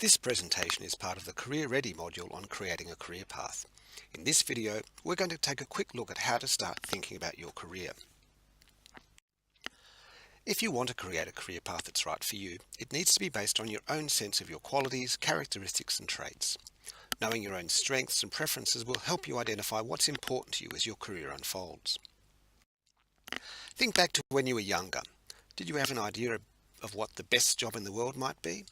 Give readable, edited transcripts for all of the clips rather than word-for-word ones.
This presentation is part of the Career Ready module on creating a career path. In this video, we're going to take a quick look at how to start thinking about your career. If you want to create a career path that's right for you, it needs to be based on your own sense of your qualities, characteristics and traits. Knowing your own strengths and preferences will help you identify what's important to you as your career unfolds. Think back to when you were younger. Did you have an idea of what the best job in the world might be?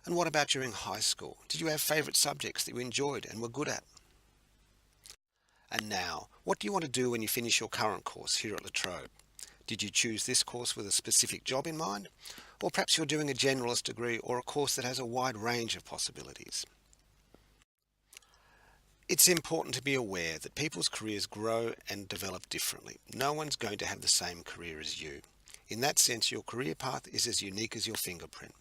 And what about during high school? Did you have favourite subjects that you enjoyed and were good at? And now, what do you want to do when you finish your current course here at La Trobe? Did you choose this course with a specific job in mind? Or perhaps you're doing a generalist degree or a course that has a wide range of possibilities. It's important to be aware that people's careers grow and develop differently. No one's going to have the same career as you. In that sense, your career path is as unique as your fingerprint.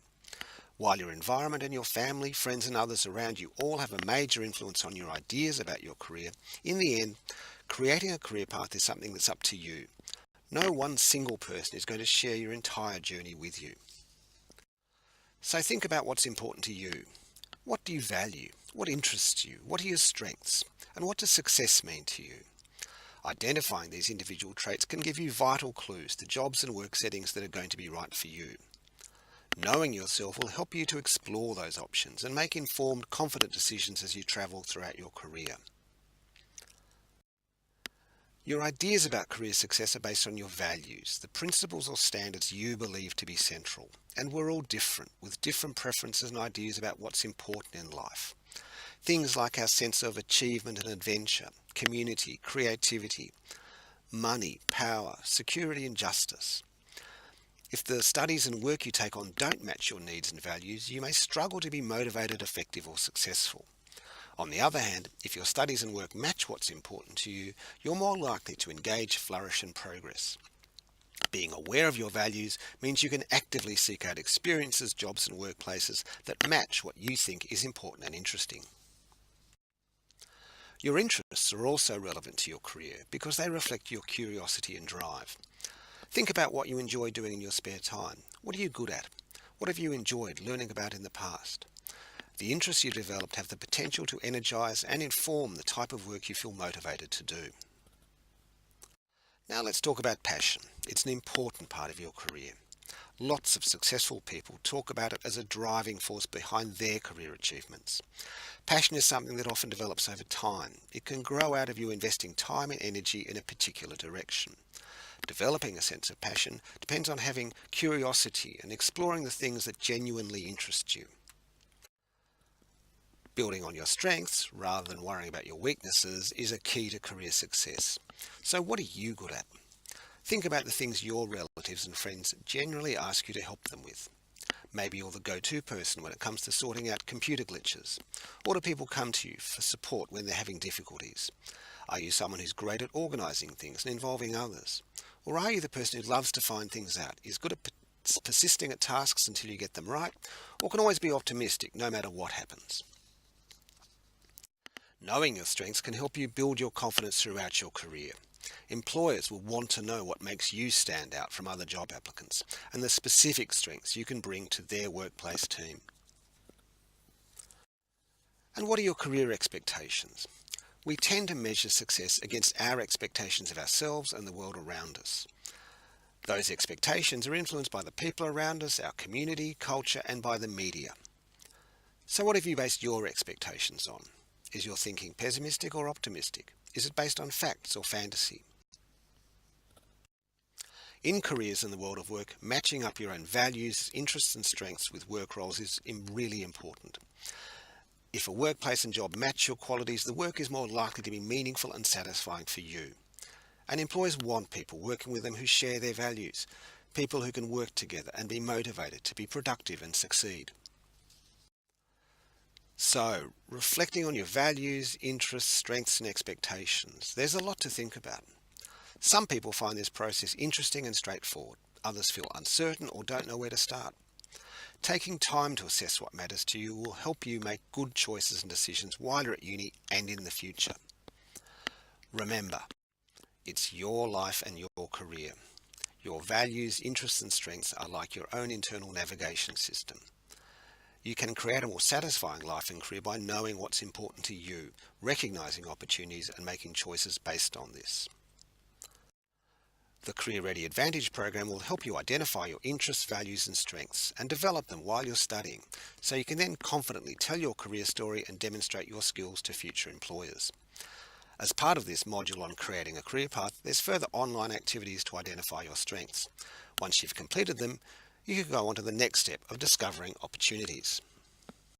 While your environment and your family, friends and others around you all have a major influence on your ideas about your career, in the end, creating a career path is something that's up to you. No one single person is going to share your entire journey with you. So think about what's important to you. What do you value? What interests you? What are your strengths? And what does success mean to you? Identifying these individual traits can give you vital clues to jobs and work settings that are going to be right for you. Knowing yourself will help you to explore those options and make informed, confident decisions as you travel throughout your career. Your ideas about career success are based on your values, the principles or standards you believe to be central. And we're all different, with different preferences and ideas about what's important in life. Things like our sense of achievement and adventure, community, creativity, money, power, security and justice. If the studies and work you take on don't match your needs and values, you may struggle to be motivated, effective or successful. On the other hand, if your studies and work match what's important to you, you're more likely to engage, flourish and progress. Being aware of your values means you can actively seek out experiences, jobs and workplaces that match what you think is important and interesting. Your interests are also relevant to your career because they reflect your curiosity and drive. Think about what you enjoy doing in your spare time. What are you good at? What have you enjoyed learning about in the past? The interests you developed have the potential to energize and inform the type of work you feel motivated to do. Now let's talk about passion. It's an important part of your career. Lots of successful people talk about it as a driving force behind their career achievements. Passion is something that often develops over time. It can grow out of you investing time and energy in a particular direction. Developing a sense of passion depends on having curiosity and exploring the things that genuinely interest you. Building on your strengths rather than worrying about your weaknesses is a key to career success. So what are you good at? Think about the things your relatives and friends generally ask you to help them with. Maybe you're the go-to person when it comes to sorting out computer glitches. Or do people come to you for support when they're having difficulties? Are you someone who's great at organising things and involving others? Or are you the person who loves to find things out, is good at persisting at tasks until you get them right, or can always be optimistic no matter what happens? Knowing your strengths can help you build your confidence throughout your career. Employers will want to know what makes you stand out from other job applicants and the specific strengths you can bring to their workplace team. And what are your career expectations? We tend to measure success against our expectations of ourselves and the world around us. Those expectations are influenced by the people around us, our community, culture, and by the media. So what have you based your expectations on? Is your thinking pessimistic or optimistic? Is it based on facts or fantasy? In careers in the world of work, matching up your own values, interests and strengths with work roles is really important. If a workplace and job match your qualities, the work is more likely to be meaningful and satisfying for you. And employers want people working with them who share their values, people who can work together and be motivated to be productive and succeed. So, reflecting on your values, interests, strengths and expectations, there's a lot to think about. Some people find this process interesting and straightforward. Others feel uncertain or don't know where to start. Taking time to assess what matters to you will help you make good choices and decisions while you're at uni and in the future. Remember, it's your life and your career. Your values, interests and strengths are like your own internal navigation system. You can create a more satisfying life and career by knowing what's important to you, recognizing opportunities and making choices based on this. The Career Ready Advantage program will help you identify your interests, values and strengths and develop them while you're studying, so you can then confidently tell your career story and demonstrate your skills to future employers. As part of this module on creating a career path, there's further online activities to identify your strengths. Once you've completed them, you can go on to the next step of discovering opportunities.